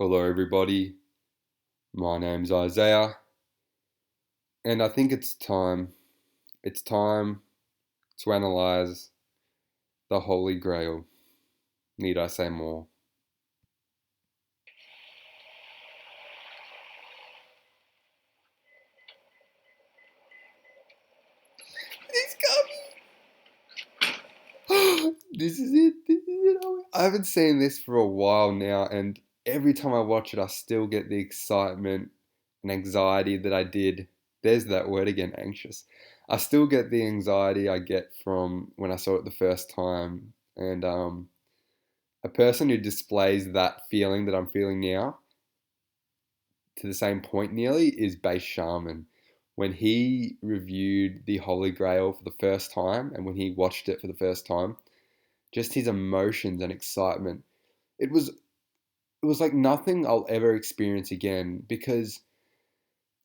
Hello, everybody. My name's Isaiah, and I think it's time. It's time to analyze the Holy Grail. Need I say more? It's coming! This is it. This is it. I haven't seen this for a while now, and every time I watch it, I still get the excitement and anxiety that I did. There's that word again, anxious. I still get the anxiety I get from when I saw it the first time, and a person who displays that feeling that I'm feeling now to the same point nearly is Base Shaman. When he reviewed the Holy Grail for the first time and when he watched it for the first time, just his emotions and excitement, it was it was like nothing I'll ever experience again because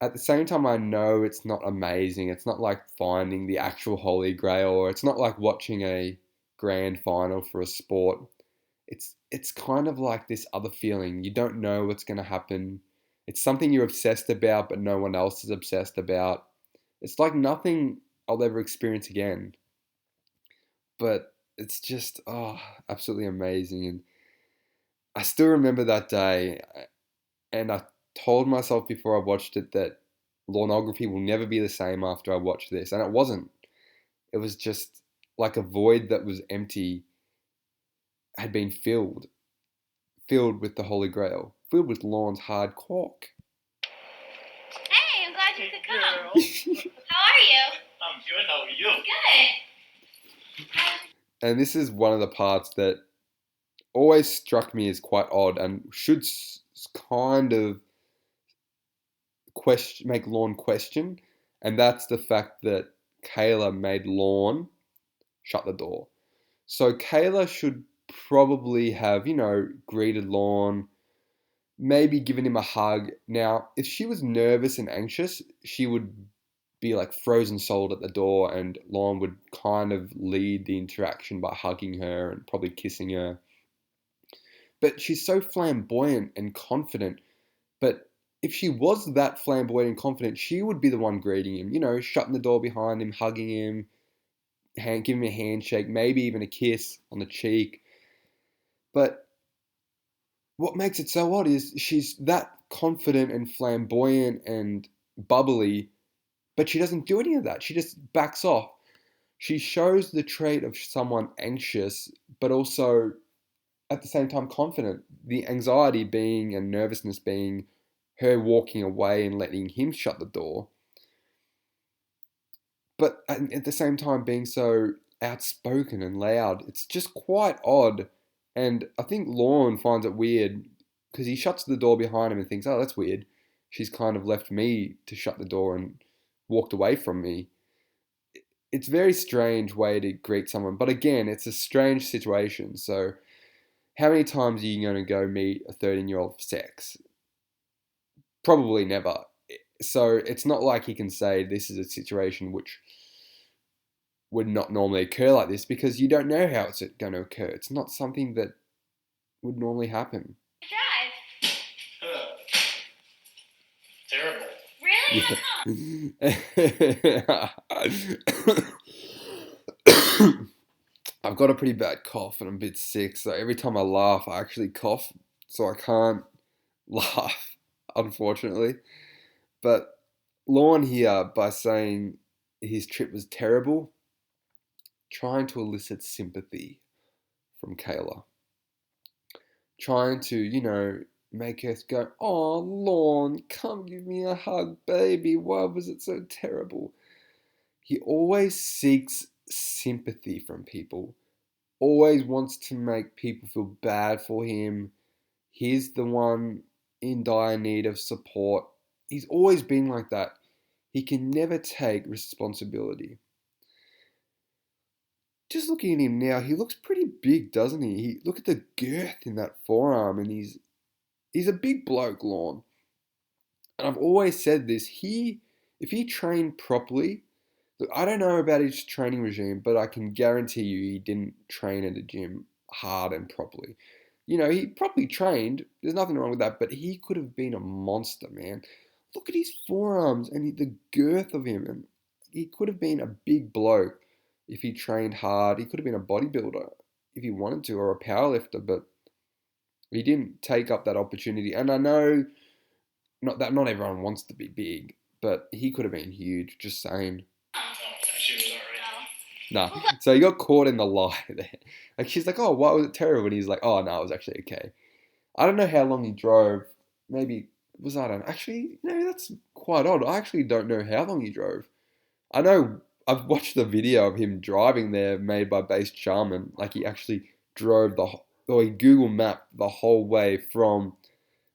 at the same time I know it's not amazing. It's not like finding the actual Holy Grail or it's not like watching a grand final for a sport. It's kind of like this other feeling. You don't know what's going to happen. It's something you're obsessed about, but no one else is obsessed about. It's like nothing I'll ever experience again. But it's just absolutely amazing. And I still remember that day, and I told myself before I watched it that Lornography will never be the same after I watched this, and it wasn't. It was just like a void that was empty had been filled with the Holy Grail, filled with Lorne's hard cork. Hey, I'm glad you could come. How are you? I'm good. How are you? Good. And this is one of the parts that always struck me as quite odd and should kind of make Lorne question, and that's the fact that Kayla made Lorne shut the door. So Kayla should probably have, greeted Lorne, maybe given him a hug. Now, if she was nervous and anxious, she would be like frozen solid at the door, and Lorne would kind of lead the interaction by hugging her and probably kissing her. But she's so flamboyant and confident. But if she was that flamboyant and confident, she would be the one greeting him, shutting the door behind him, hugging him, giving him a handshake, maybe even a kiss on the cheek. But what makes it so odd is she's that confident and flamboyant and bubbly, but she doesn't do any of that. She just backs off. She shows the trait of someone anxious, but also at the same time confident. The anxiety being and nervousness being her walking away and letting him shut the door, but at the same time being so outspoken and loud. It's just quite odd. And I think Lorne finds it weird because he shuts the door behind him and thinks, oh, that's weird. She's kind of left me to shut the door and walked away from me. It's a very strange way to greet someone. But again, it's a strange situation. So how many times are you going to go meet a 13-year-old for sex? Probably never. So it's not like he can say this is a situation which would not normally occur like this because you don't know how it's going to occur. It's not something that would normally happen. Drive. Terrible. Really? How come? I've got a pretty bad cough and I'm a bit sick, so every time I laugh, I actually cough, so I can't laugh, unfortunately. But Lorne here, by saying his trip was terrible, trying to elicit sympathy from Kayla, trying to, make us go, oh, Lorne, come give me a hug, baby. Why was it so terrible? He always seeks sympathy from people, always wants to make people feel bad for him. He's the one in dire need of support. He's always been like that. He can never take responsibility. Just looking at him now, he looks pretty big, doesn't he? Look at the girth in that forearm, and he's a big bloke, Lorne. And I've always said this. If he trained properly, look, I don't know about his training regime, but I can guarantee you he didn't train at a gym hard and properly. You know, he probably trained. There's nothing wrong with that, but he could have been a monster, man. Look at his forearms and the girth of him, and he could have been a big bloke if he trained hard. He could have been a bodybuilder if he wanted to, or a powerlifter, but he didn't take up that opportunity. And I know not everyone wants to be big, but he could have been huge. Just saying. She was already. Nah. So he got caught in the lie there. Like she's like, "Oh, why was it terrible?" And he's like, "Oh no, it was actually okay." I don't know how long he drove. Maybe was I don't know. Actually, no, that's quite odd. I actually don't know how long he drove. I know I've watched the video of him driving there made by Base Charmin. Like he actually drove or he Google mapped the whole way from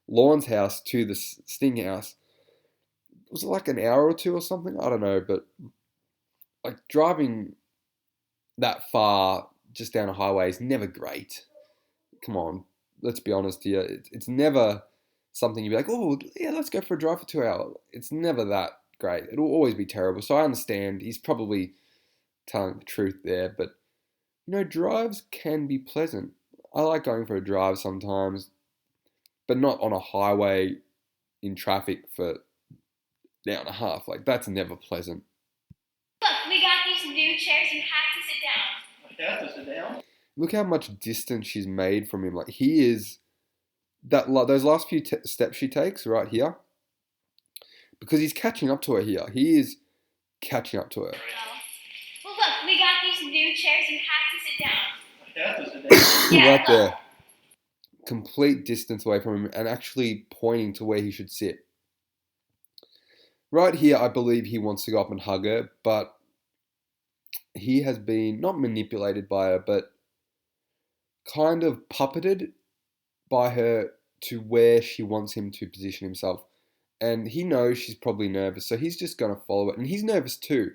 Lorne's house to the Sting house. Was it like an hour or two or something? I don't know, but like driving that far just down a highway is never great. Come on, let's be honest here. It's never something you'd be like, oh, yeah, let's go for a drive for 2 hours. It's never that great. It'll always be terrible. So I understand he's probably telling the truth there, but you know, drives can be pleasant. I like going for a drive sometimes, but not on a highway in traffic for an hour and a half. Like that's never pleasant. Look, we got these new chairs. You have to sit down. I have to sit down. Look how much distance she's made from him. Like he is those last few steps she takes right here, because he's catching up to her here. He is catching up to her. Well, look, we got these new chairs. You have to sit down. I have to sit down. Yeah, Right there. Complete distance away from him and actually pointing to where he should sit. Right here, I believe he wants to go up and hug her, but he has been not manipulated by her, but kind of puppeted by her to where she wants him to position himself. And he knows she's probably nervous, so he's just going to follow it. And he's nervous too,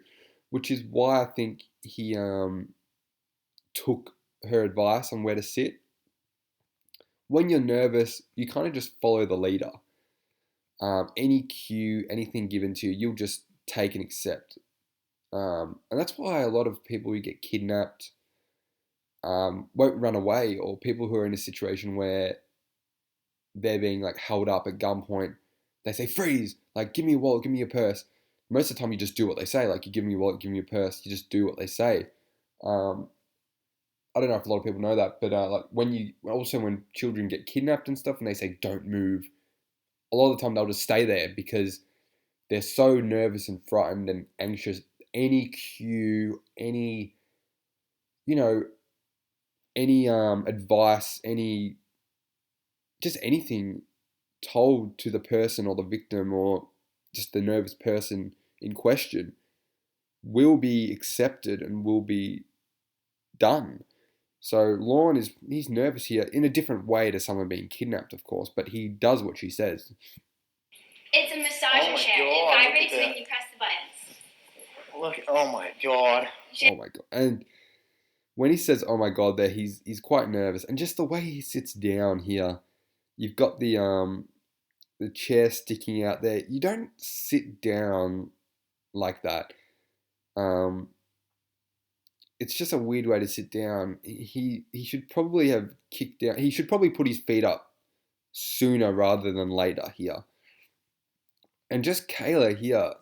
which is why I think he took her advice on where to sit. When you're nervous, you kind of just follow the leader. Any cue, anything given to you, you'll just take and accept. And that's why a lot of people who get kidnapped won't run away, or people who are in a situation where they're being like held up at gunpoint, they say freeze, like give me your wallet, give me your purse. Most of the time you just do what they say, like you give me your wallet, give me your purse, you just do what they say. I don't know if a lot of people know that, but like when children get kidnapped and stuff and they say don't move, a lot of the time they'll just stay there because they're so nervous and frightened and anxious. Any cue, any, you know, any advice, just anything told to the person or the victim or just the nervous person in question will be accepted and will be done. So Lorne he's nervous here in a different way to someone being kidnapped, of course, but he does what she says. It's a massager Oh my chair. God, It look vibrates at that. when you press the buttons. Look, oh my God. Oh my god. And when he says oh my god there, he's quite nervous. And just the way he sits down here, you've got the chair sticking out there. You don't sit down like that. It's just a weird way to sit down. He should probably have kicked down. He should probably put his feet up sooner rather than later here. And just Kayla here,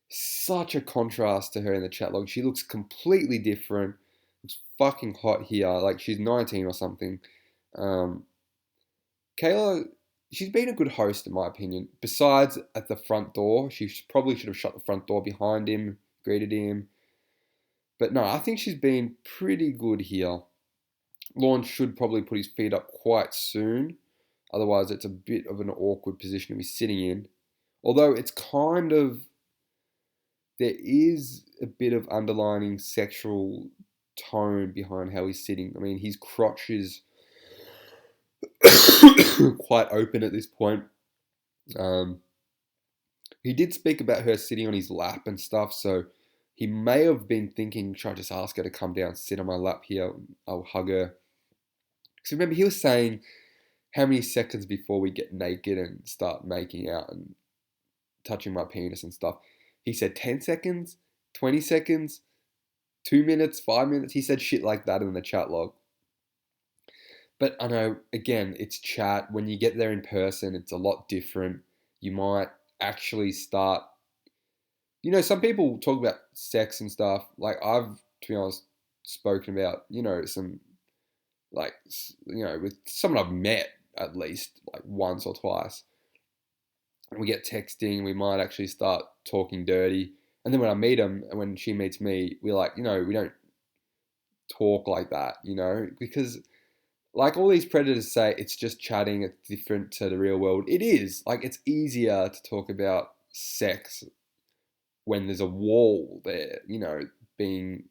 such a contrast to her in the chat log. She looks completely different. Looks fucking hot here, like she's 19 or something. Kayla, she's been a good host in my opinion. Besides at the front door, she probably should have shut the front door behind him, greeted him. But no, I think she's been pretty good here. Lorne should probably put his feet up quite soon. Otherwise, it's a bit of an awkward position to be sitting in. Although it's kind of, there is a bit of underlining sexual tone behind how he's sitting. I mean, his crotch is quite open at this point. He did speak about her sitting on his lap and stuff, so he may have been thinking, should I just ask her to come down, sit on my lap here, I'll hug her. Because remember, he was saying how many seconds before we get naked and start making out and touching my penis and stuff. He said 10 seconds, 20 seconds, 2 minutes, 5 minutes. He said shit like that in the chat log. But I know, again, it's chat. When you get there in person, it's a lot different. You might actually start. Some people talk about sex and stuff. Like I've, to be honest, spoken about, some like, with someone I've met at least like once or twice. And we get texting. We might actually start talking dirty. And then when I meet them, and when she meets me, we're like, we don't talk like that, because like all these predators say, it's just chatting, it's different to the real world. It is. Like, it's easier to talk about sex when there's a wall there, being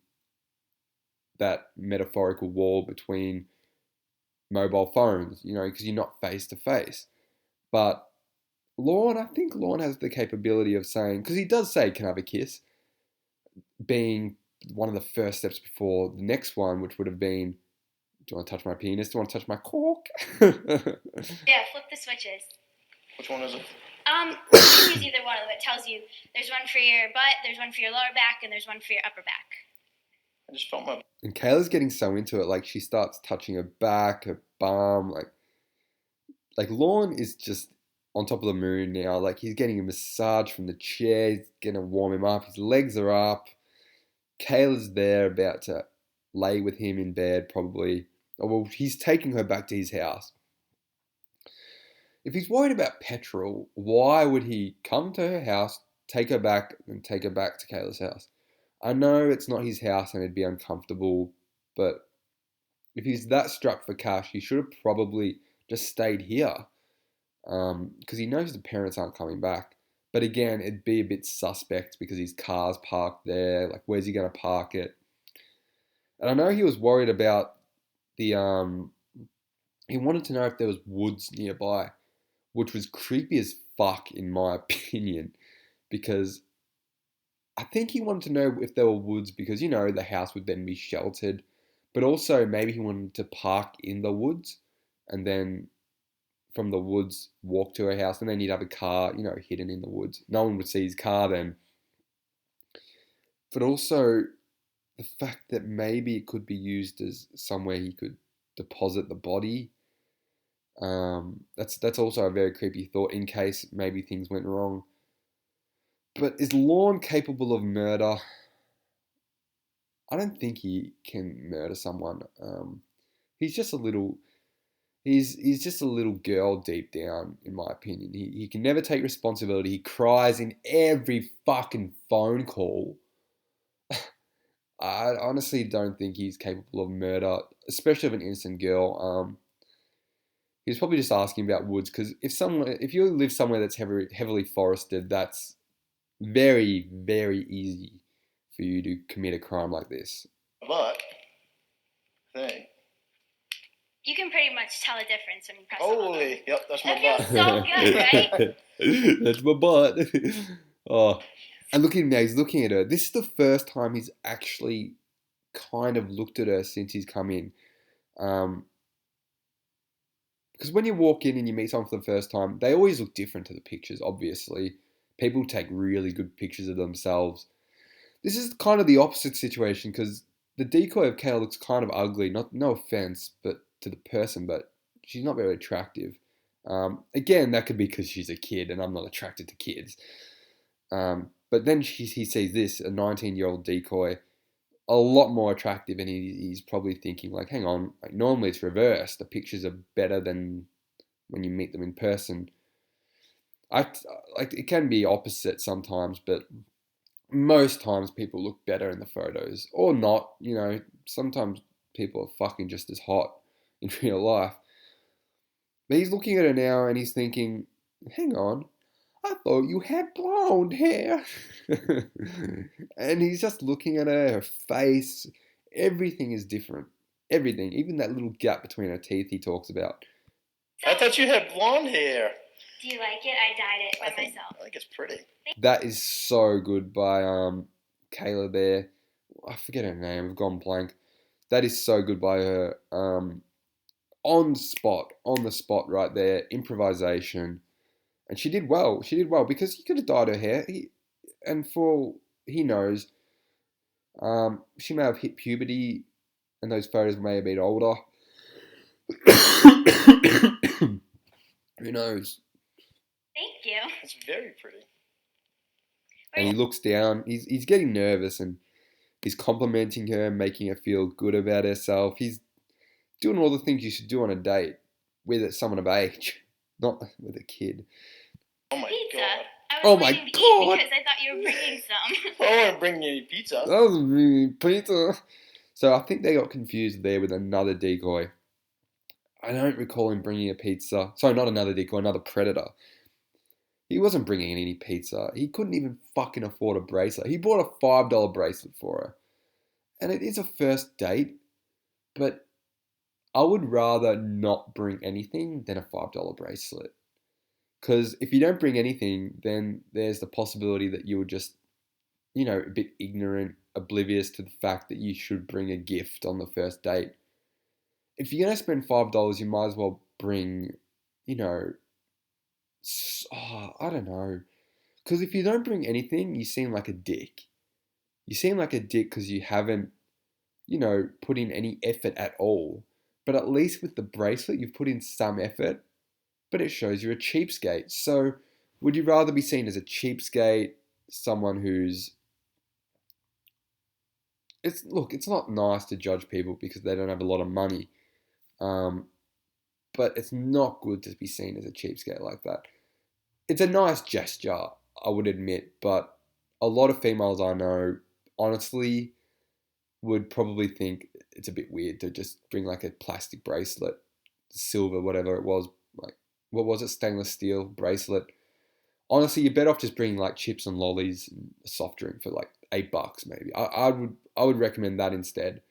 that metaphorical wall between mobile phones, because you're not face to face. But I think Lorne has the capability of saying, because he does say, can I have a kiss? Being one of the first steps before the next one, which would have been, do you want to touch my penis? Do you want to touch my cock? Yeah, flip the switches. Which one is it? You can use either one of them. It tells you there's one for your butt, there's one for your lower back, and there's one for your upper back. I just felt my. And Kayla's getting so into it, like she starts touching her back, her bum, like Lorne is just on top of the moon now. Like he's getting a massage from the chair, he's gonna warm him up, his legs are up. Kayla's there about to lay with him in bed, probably. Oh, well, he's taking her back to his house. If he's worried about petrol, why would he come to her house, take her back, and take her back to Kayla's house? I know it's not his house and it'd be uncomfortable, but if he's that strapped for cash, he should have probably just stayed here, because he knows the parents aren't coming back. But again, it'd be a bit suspect because his car's parked there. Like, where's he going to park it? And I know he was worried about the he wanted to know if there was woods nearby, which was creepy as fuck in my opinion, because I think he wanted to know if there were woods because the house would then be sheltered, but also maybe he wanted to park in the woods and then from the woods walk to her house, and then he'd have a car, hidden in the woods. No one would see his car then. But also the fact that maybe it could be used as somewhere he could deposit the body. That's also a very creepy thought in case maybe things went wrong. But is Lorne capable of murder? I don't think he can murder someone. He's just a little. He's just a little girl deep down, in my opinion. He can never take responsibility. He cries in every fucking phone call. I honestly don't think he's capable of murder, especially of an innocent girl. He was probably just asking about woods because if you live somewhere that's heavily forested, that's very, very easy for you to commit a crime like this. But thing. You can pretty much tell the difference when you press Holy, yep, that's my That butt. feels so good, right? That's my butt. Oh, and look at him now. He's looking at her. This is the first time he's actually kind of looked at her since he's come in. Because when you walk in and you meet someone for the first time, they always look different to the pictures, obviously. People take really good pictures of themselves. This is kind of the opposite situation because the decoy of Kayla looks kind of ugly. No offense, but to the person, but she's not very attractive. Again, that could be because she's a kid and I'm not attracted to kids. But then he sees this, a 19-year-old decoy, a lot more attractive, and he's probably thinking like, hang on, like normally it's reversed. The pictures are better than when you meet them in person. Like it can be opposite sometimes, but most times people look better in the photos or not. Sometimes people are fucking just as hot in real life. But he's looking at her now and he's thinking, hang on, I thought you had blonde hair. And he's just looking at her face. Everything is different. Everything. Even that little gap between her teeth he talks about. I thought you had blonde hair. Do you like it? I dyed it by myself. I think it's pretty. That is so good by Kayla there. I forget her name. I've gone blank. That is so good by her. On the spot right there. Improvisation. And she did well. She did well because he could have dyed her hair. And for all he knows, she may have hit puberty and those photos may have been older. Who knows? Thank you. It's very pretty. And he looks down. He's getting nervous and he's complimenting her, making her feel good about herself. He's doing all the things you should do on a date with someone of age, not with a kid. Oh my Pizza. god. I was Oh my waiting to God. eat because I thought you were bringing some. I wasn't bringing any pizza. That was really pizza. So I think they got confused there with another decoy. I don't recall him bringing a pizza. Sorry, not another decoy, another predator. He wasn't bringing any pizza. He couldn't even fucking afford a bracelet. He bought a $5 bracelet for her. And it is a first date, but I would rather not bring anything than a $5 bracelet. Because if you don't bring anything, then there's the possibility that you're just, a bit ignorant, oblivious to the fact that you should bring a gift on the first date. If you're going to spend $5, you might as well bring, I don't know. Because if you don't bring anything, you seem like a dick. You seem like a dick because you haven't, put in any effort at all. But at least with the bracelet, you've put in some effort, but it shows you're a cheapskate. So would you rather be seen as a cheapskate, someone who's... it's not nice to judge people because they don't have a lot of money. But it's not good to be seen as a cheapskate like that. It's a nice gesture, I would admit, but a lot of females I know, honestly, would probably think it's a bit weird to just bring like a plastic bracelet, silver, whatever it was, like, what was it, stainless steel bracelet. Honestly, you're better off just bringing like chips and lollies and a soft drink for like $8 maybe. I would recommend that instead.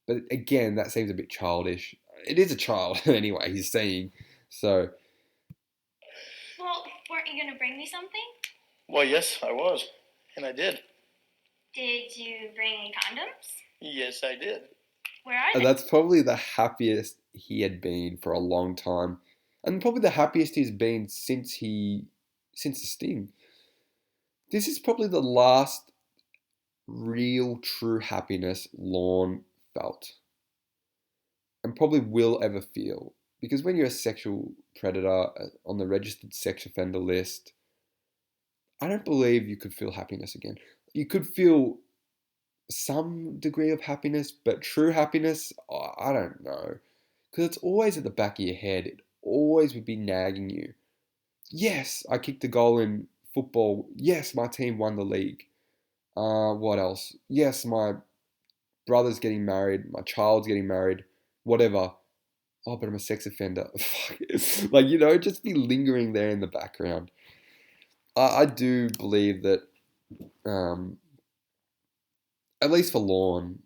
But again, that seems a bit childish. It is a child anyway, he's saying. So Well, weren't you going to bring me something? Well, yes, I was. And I did. Did you bring any condoms? Yes, I did. Where are they? that's probably the happiest he had been for a long time. And probably the happiest he's been since the sting. This is probably the last real true happiness Lorne felt. And probably will ever feel. Because when you're a sexual predator on the registered sex offender list, I don't believe you could feel happiness again. You could feel some degree of happiness, but true happiness, I don't know. Because it's always at the back of your head. It always would be nagging you. Yes, I kicked a goal in football. Yes, my team won the league. What else? Yes, my brother's getting married. My child's getting married. Whatever. Oh, but I'm a sex offender. Like, just be lingering there in the background. I do believe that, um, at least for Lorne,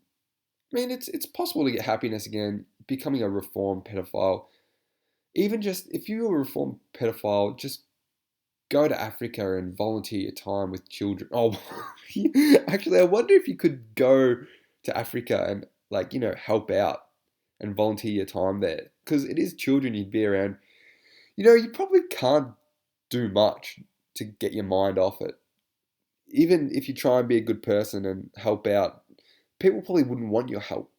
I mean, it's possible to get happiness again, becoming a reformed pedophile. Even just, if you're a reformed pedophile, just go to Africa and volunteer your time with children. Oh, actually, I wonder if you could go to Africa and, like, help out and volunteer your time there. Because it is children you'd be around. You probably can't do much to get your mind off it. Even if you try and be a good person and help out, people probably wouldn't want your help.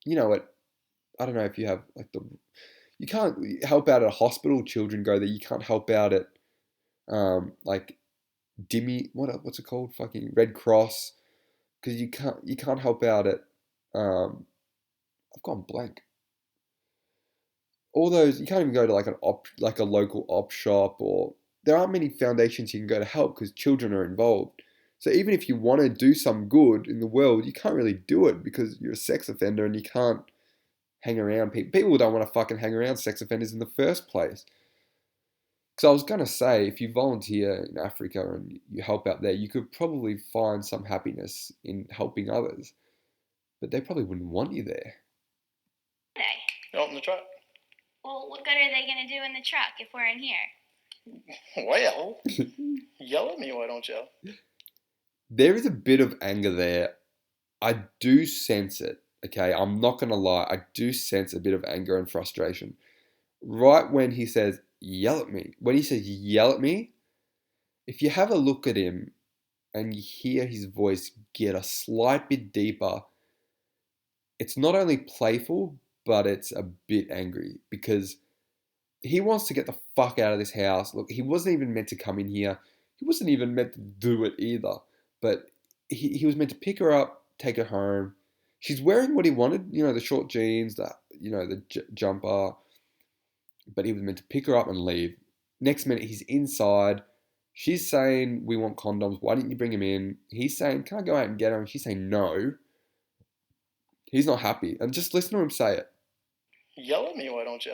I don't know if you have like you can't help out at a hospital. Children go there. You can't help out at like Dimmy. What's it called? Fucking Red Cross. Because you can't help out at I've gone blank. All those you can't even go to like a local op shop, or there aren't many foundations you can go to help because children are involved. So even if you want to do some good in the world, you can't really do it because you're a sex offender and you can't hang around people. People don't want to fucking hang around sex offenders in the first place. Because I was gonna say, if you volunteer in Africa and you help out there, you could probably find some happiness in helping others. But they probably wouldn't want you there. They. Out in the truck. Well, what good are they going to do in the truck if we're in here? Well, yell at me, why don't you? There is a bit of anger there. I do sense it. Okay, I'm not gonna lie. I do sense a bit of anger and frustration. Right when he says, yell at me. When he says, yell at me, if you have a look at him and you hear his voice get a slight bit deeper, it's not only playful, but it's a bit angry because he wants to get the fuck out of this house. Look, he wasn't even meant to come in here. He wasn't even meant to do it either. But he was meant to pick her up, take her home. She's wearing what he wanted, the short jeans, the jumper. But he was meant to pick her up and leave. Next minute, he's inside. She's saying, we want condoms. Why didn't you bring him in? He's saying, can I go out and get them? She's saying, no. He's not happy. And just listen to him say it. Yell at me, why don't you?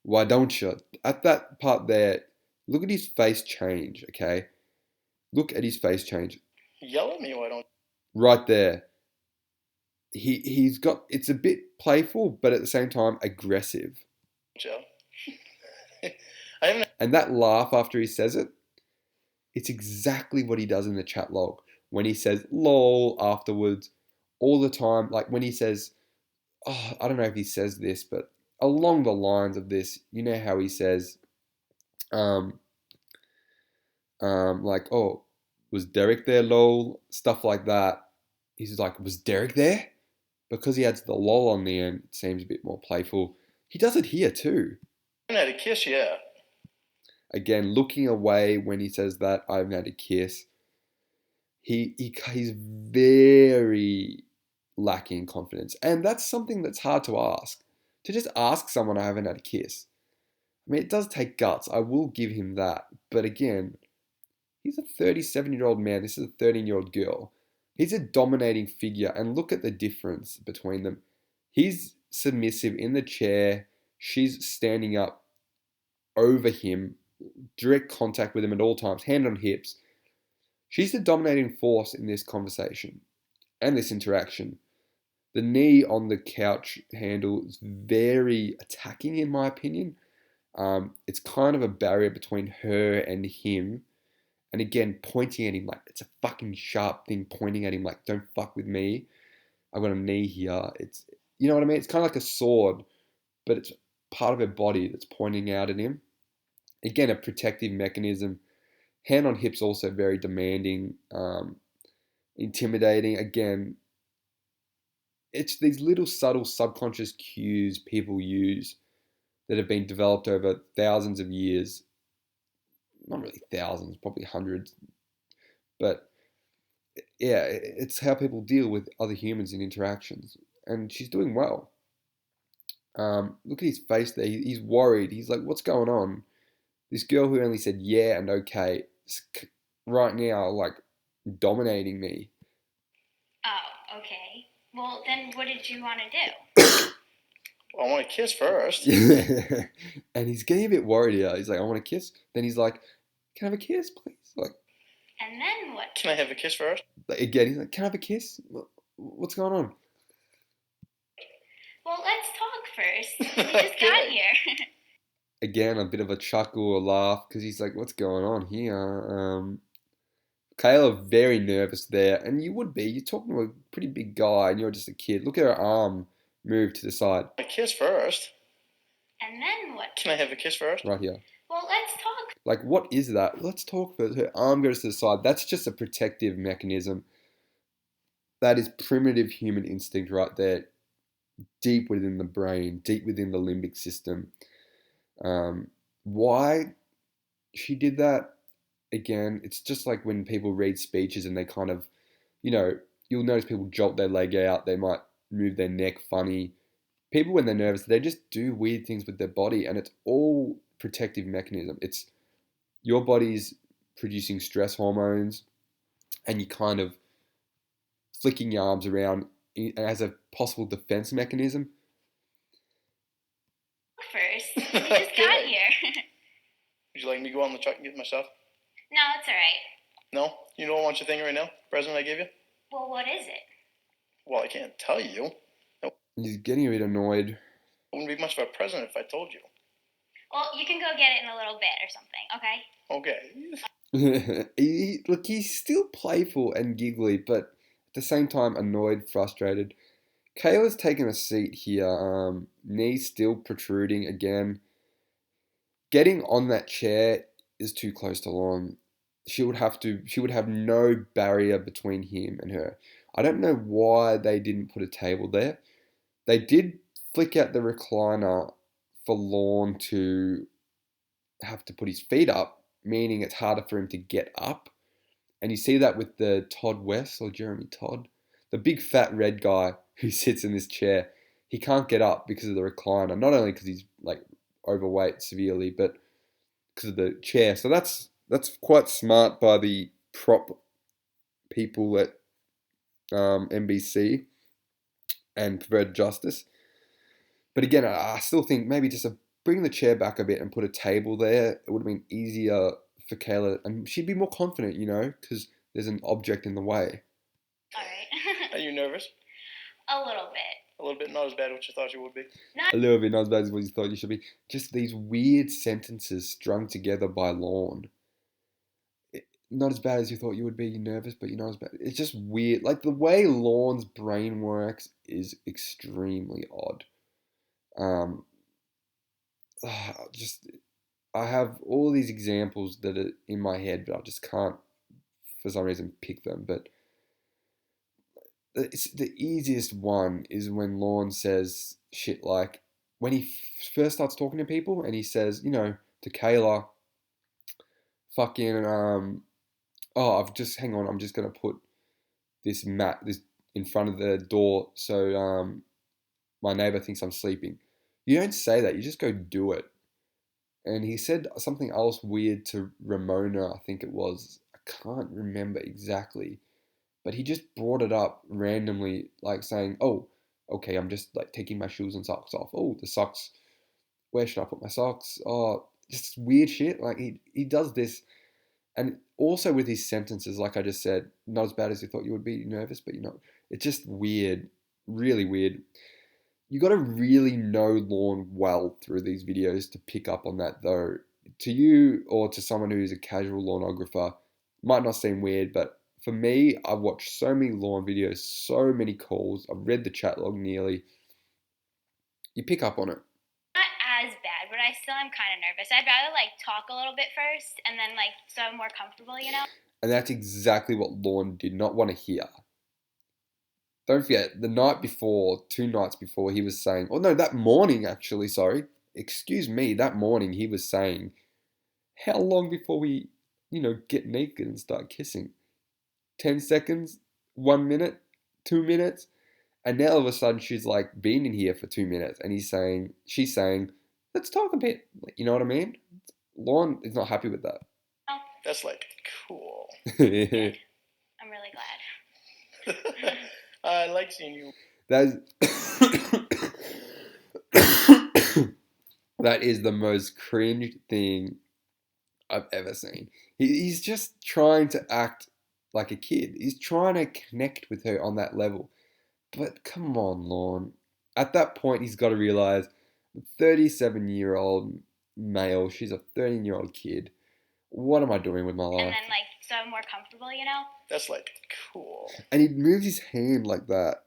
Why don't you? At that part there, look at his face change, okay? Look at his face change. Yell at me, why don't Right there. He's got, it's a bit playful, but at the same time, aggressive. you? I haven't. And that laugh after he says it, it's exactly what he does in the chat log. When he says lol afterwards, all the time, like when he says, oh, I don't know if he says this, but along the lines of this, you know how he says, like, oh, was Derek there, lol? Stuff like that. He's like, was Derek there? Because he adds the lol on the end, it seems a bit more playful. He does it here too. I haven't had a kiss yet. Again, looking away when he says that, I haven't had a kiss. He's very lacking confidence. And that's something that's hard to ask. To just ask someone I haven't had a kiss. I mean, it does take guts. I will give him that. But again, he's a 37-year-old man. This is a 13-year-old girl. He's a dominating figure. And look at the difference between them. He's submissive in the chair. She's standing up over him. Direct contact with him at all times. Hand on hips. She's the dominating force in this conversation and this interaction. The knee on the couch handle is very attacking, in my opinion. It's kind of a barrier between her and him. And again, pointing at him like it's a fucking sharp thing, pointing at him like, don't fuck with me. I've got a knee here. It's, you know what I mean? It's kind of like a sword, but it's part of her body that's pointing out at him. Again, a protective mechanism. Hand on hips also very demanding, intimidating. Again, it's these little subtle subconscious cues people use that have been developed over thousands of years. Not really thousands, probably hundreds. But yeah, it's how people deal with other humans in interactions. And she's doing well. Look at his face there. He's worried. He's like, what's going on? This girl who only said yeah and okay is right now like dominating me. Oh, okay. Well, then what did you want to do? Well, I want to kiss first. And he's getting a bit worried here. He's like, I want a kiss. Then he's like, can I have a kiss, please? Like, And then what? Can I have a kiss first? again, he's like, can I have a kiss? What's going on? Well, let's talk first. We just got Okay. here. Again, a bit of a chuckle or laugh because he's like, what's going on here? Kayla very nervous there, and you would be. You're talking to a pretty big guy, and you're just a kid. Look at her arm move to the side, A kiss first. And then what? Can I have a kiss first? right here. Well, let's talk. Like, what is that? Let's talk first. Her arm goes to the side. That's just a protective mechanism. That is primitive human instinct right there, deep within the brain, deep within the limbic system. Why she did that? Again, it's just like when people read speeches and they kind of, you'll notice people jolt their leg out, they might move their neck funny. People, when they're nervous, they just do weird things with their body, and it's all protective mechanism. It's your body's producing stress hormones, and you kind of flicking your arms around as a possible defense mechanism. First. We just got Okay. here. Would you like me to go on the truck and get my stuff? No, it's all right. No? You don't want your thing right now? Present I gave you? Well, what is it? Well, I can't tell you. He's getting a bit annoyed. It wouldn't be much of a present if I told you. Well, you can go get it in a little bit or something, okay? Okay. Look, he's still playful and giggly, but at the same time annoyed, frustrated. Kayla's taken a seat here, knee still protruding again. Getting on that chair is too close to Lorne. She would have no barrier between him and her. I don't know why they didn't put a table there. They did flick out the recliner for Lorne to have to put his feet up, meaning it's harder for him to get up. And you see that with the Todd West or Jeremy Todd, the big fat red guy who sits in this chair. He can't get up because of the recliner, not only because he's like overweight severely, but because of the chair. So that's quite smart by the prop people at NBC and Perverted Justice. But again, I still think maybe just bring the chair back a bit and put a table there. It would have been easier for Kayla, and she'd be more confident, because there's an object in the way. All right. Are you nervous? A little bit. A little bit, not as bad as you thought you would be. A little bit, not as bad as what you thought you should be. Just these weird sentences strung together by Lorne. Not as bad as you thought you would be. You're nervous, but you're not as bad. It's just weird. Like the way Lorne's brain works is extremely odd. Um, just I have all these examples that are in my head, but I just can't, for some reason, pick them. But the easiest one is when Lorne says shit like when he first starts talking to people, and he says, to Kayla, fucking, hang on, I'm just gonna put this mat in front of the door so my neighbor thinks I'm sleeping. You don't say that. You just go do it. And he said something else weird to Ramona, I think it was. I can't remember exactly. But he just brought it up randomly, like saying, oh, okay, I'm just like taking my shoes and socks off. Oh, the socks, where should I put my socks? Oh, just weird shit. Like he does this. And also with his sentences, like I just said, not as bad as you thought you would be. You're nervous, but you're not. It's just weird, really weird. You got to really know Lorne well through these videos to pick up on that, though. To you or to someone who's a casual Lorneographer, might not seem weird, but for me, I've watched so many Lorne videos, so many calls. I've read the chat log nearly. You pick up on it. Not as bad, but I still am kind of nervous. I'd rather talk a little bit first and then so I'm more comfortable. And that's exactly what Lorne did not want to hear. Don't forget, the night before, 2 nights before, he was saying, oh no, that morning actually, sorry, excuse me, that morning he was saying, how long before we, get naked and start kissing? 10 seconds? 1 minute? 2 minutes? And now all of a sudden she's like been in here for 2 minutes and she's saying, let's talk a bit. You know what I mean? Lorne is not happy with that. Oh, That's cool. good. I'm really glad. I like seeing you. That is the most cringe thing I've ever seen. He's just trying to act like a kid. He's trying to connect with her on that level. But come on, Lorne. At that point, he's got to realize 37-year-old male, she's a 13-year-old kid. What am I doing with my life? And then, so I'm more comfortable. That's cool. And he moves his hand like that.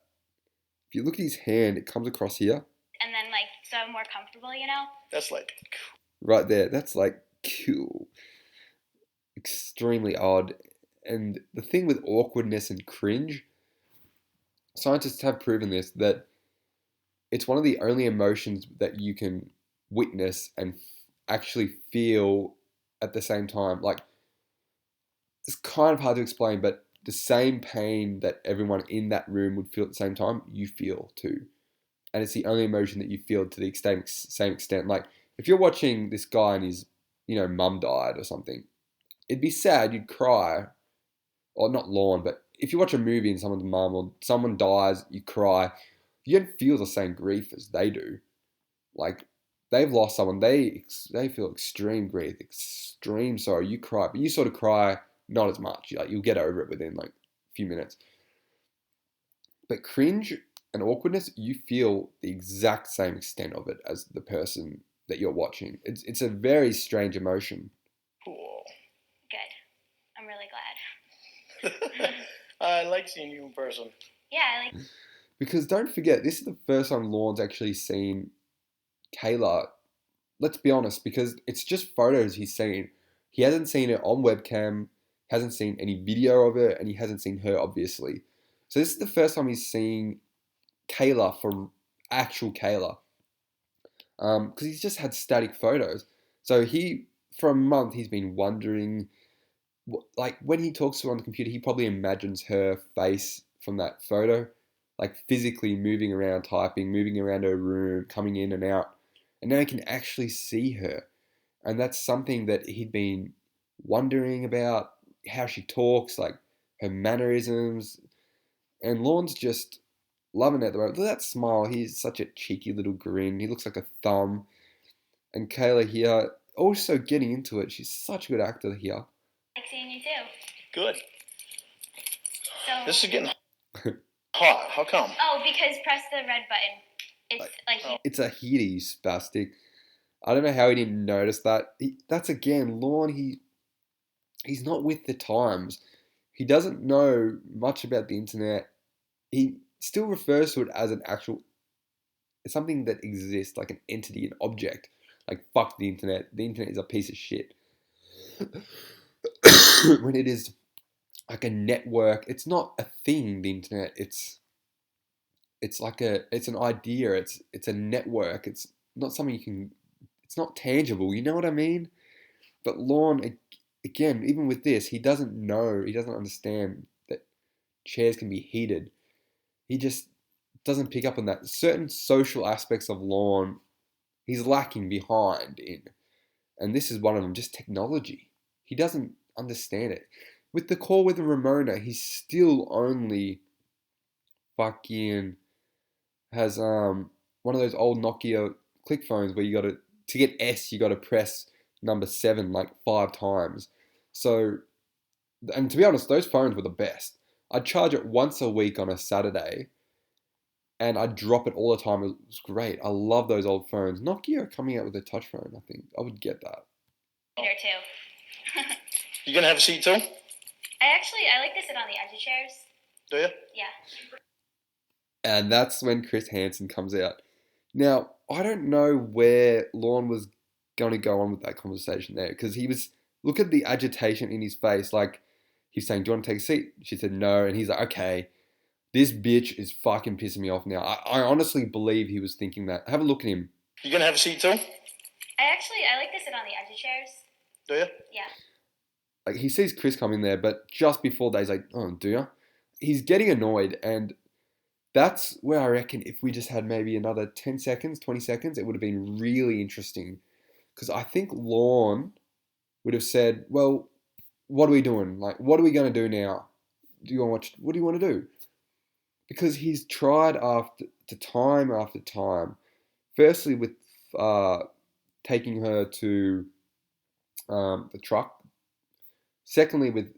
If you look at his hand, it comes across here. And then, so I'm more comfortable. That's cool. Right there. That's cool. Extremely odd. And the thing with awkwardness and cringe, scientists have proven this, that it's one of the only emotions that you can witness and actually feel at the same time. It's kind of hard to explain, but the same pain that everyone in that room would feel at the same time, you feel too. And it's the only emotion that you feel to the same extent. Like, if you're watching this guy and his, mum died or something, it'd be sad, you'd cry. Or not Lorne, but if you watch a movie and someone's mum or someone dies, you cry. You don't feel the same grief as they do. Like, they've lost someone, they feel extreme grief, extreme sorrow. You cry, but you sort of cry not as much. You'll get over it within a few minutes. But cringe and awkwardness, you feel the exact same extent of it as the person that you're watching. It's a very strange emotion. Cool. Good. I'm really glad. I like seeing you in person. Yeah, Because don't forget, this is the first time Lorne's actually seen Kayla. Let's be honest, because it's just photos he's seen. He hasn't seen it on webcam, hasn't seen any video of it, and he hasn't seen her, obviously. So this is the first time he's seen Kayla for actual Kayla. Because he's just had static photos. So for a month, he's been wondering, like when he talks to her on the computer, he probably imagines her face from that photo, like physically moving around, typing, moving around her room, coming in and out. And now he can actually see her. And that's something that he'd been wondering about, how she talks, like her mannerisms. And Lorne's just loving it at the moment. Look at that smile. He's such a cheeky little grin. He looks like a thumb. And Kayla here, also getting into it. She's such a good actor here. Like seeing you too. Good. So This is getting hot. How come? Oh, because press the red button. It's It's a heat, you spastic. I don't know how he didn't notice that. That's again, Lorne, he's not with the times. He doesn't know much about the internet. He still refers to it as an actual, something that exists, like an entity, an object. Like, fuck the internet. The internet is a piece of shit. When it is like a network, it's not a thing, the internet. It's an idea. It's a network. It's not something you can, it's not tangible. You know what I mean? But Lorne, again, even with this, he doesn't know, he doesn't understand that chairs can be heated. He just doesn't pick up on that. Certain social aspects of Lorne, he's lacking behind in. And this is one of them, just technology. He doesn't understand it. With the call with Ramona, he's still only fucking has one of those old Nokia click phones where you gotta, to get S you gotta press number 7 like 5 times. So, and to be honest, those phones were the best. I'd charge it once a week on a Saturday and I'd drop it all the time. It was great. I love those old phones. Nokia are coming out with a touch phone, I think. I would get that. Here too. You gonna have a seat too? I like to sit on the edge of chairs. Do you? Yeah. And that's when Chris Hansen comes out. Now, I don't know where Lorne was going to go on with that conversation there, because look at the agitation in his face. Like, he's saying, do you want to take a seat? She said no. And he's like, okay, this bitch is fucking pissing me off now. I honestly believe he was thinking that. Have a look at him. You gonna have a seat too? I like to sit on the edge of chairs. Do you? Yeah. Like, he sees Chris come in there, but just before that, he's like, oh, do you? He's getting annoyed, and that's where I reckon if we just had maybe another 10 seconds, 20 seconds, it would have been really interesting. Because I think Lorne would have said, well, what are we doing? Like, what are we going to do now? Do you want to watch? What do you want to do? Because he's tried after time. Firstly, with taking her to the truck. Secondly, with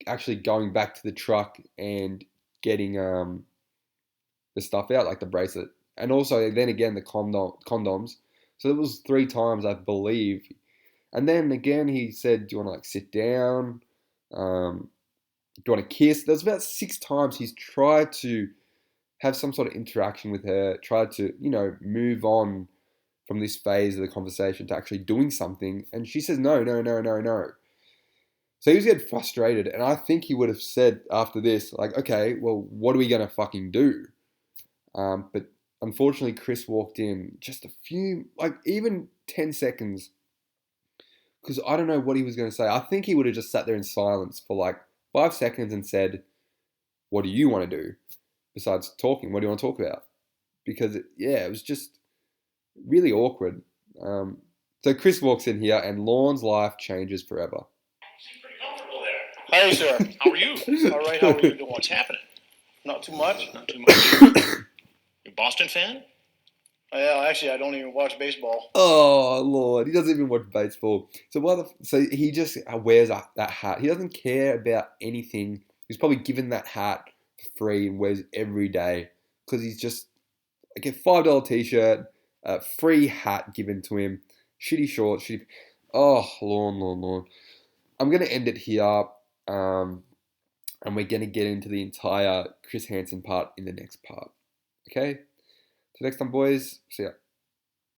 actually going back to the truck and getting the stuff out, like the bracelet, and also then again the condoms. So it was 3 times, I believe. And then again, he said, "Do you want to like sit down? Do you want to kiss?" There's about 6 times he's tried to have some sort of interaction with her, tried to move on from this phase of the conversation to actually doing something, and she says no, no, no, no, no. So he was getting frustrated, and I think he would have said after this, like, okay, well, what are we gonna fucking do? But unfortunately, Chris walked in just a few, like even 10 seconds, because I don't know what he was going to say. I think he would have just sat there in silence for like 5 seconds and said, what do you want to do besides talking? What do you want to talk about? Because, it was just really awkward. So Chris walks in here, and Lorne's life changes forever. Pretty comfortable there. Hey, sir. How are you? All right, how are you doing? What's happening? Not too much. Not too much. You a Boston fan? Yeah, actually, I don't even watch baseball. Oh Lord, he doesn't even watch baseball. So he just wears that hat. He doesn't care about anything. He's probably given that hat for free and wears it every day because he's just like a $5 t-shirt, a free hat given to him, shitty shorts, shitty. Oh Lord. I'm gonna end it here, and we're gonna get into the entire Chris Hansen part in the next part. Okay. Till next time, boys. See ya.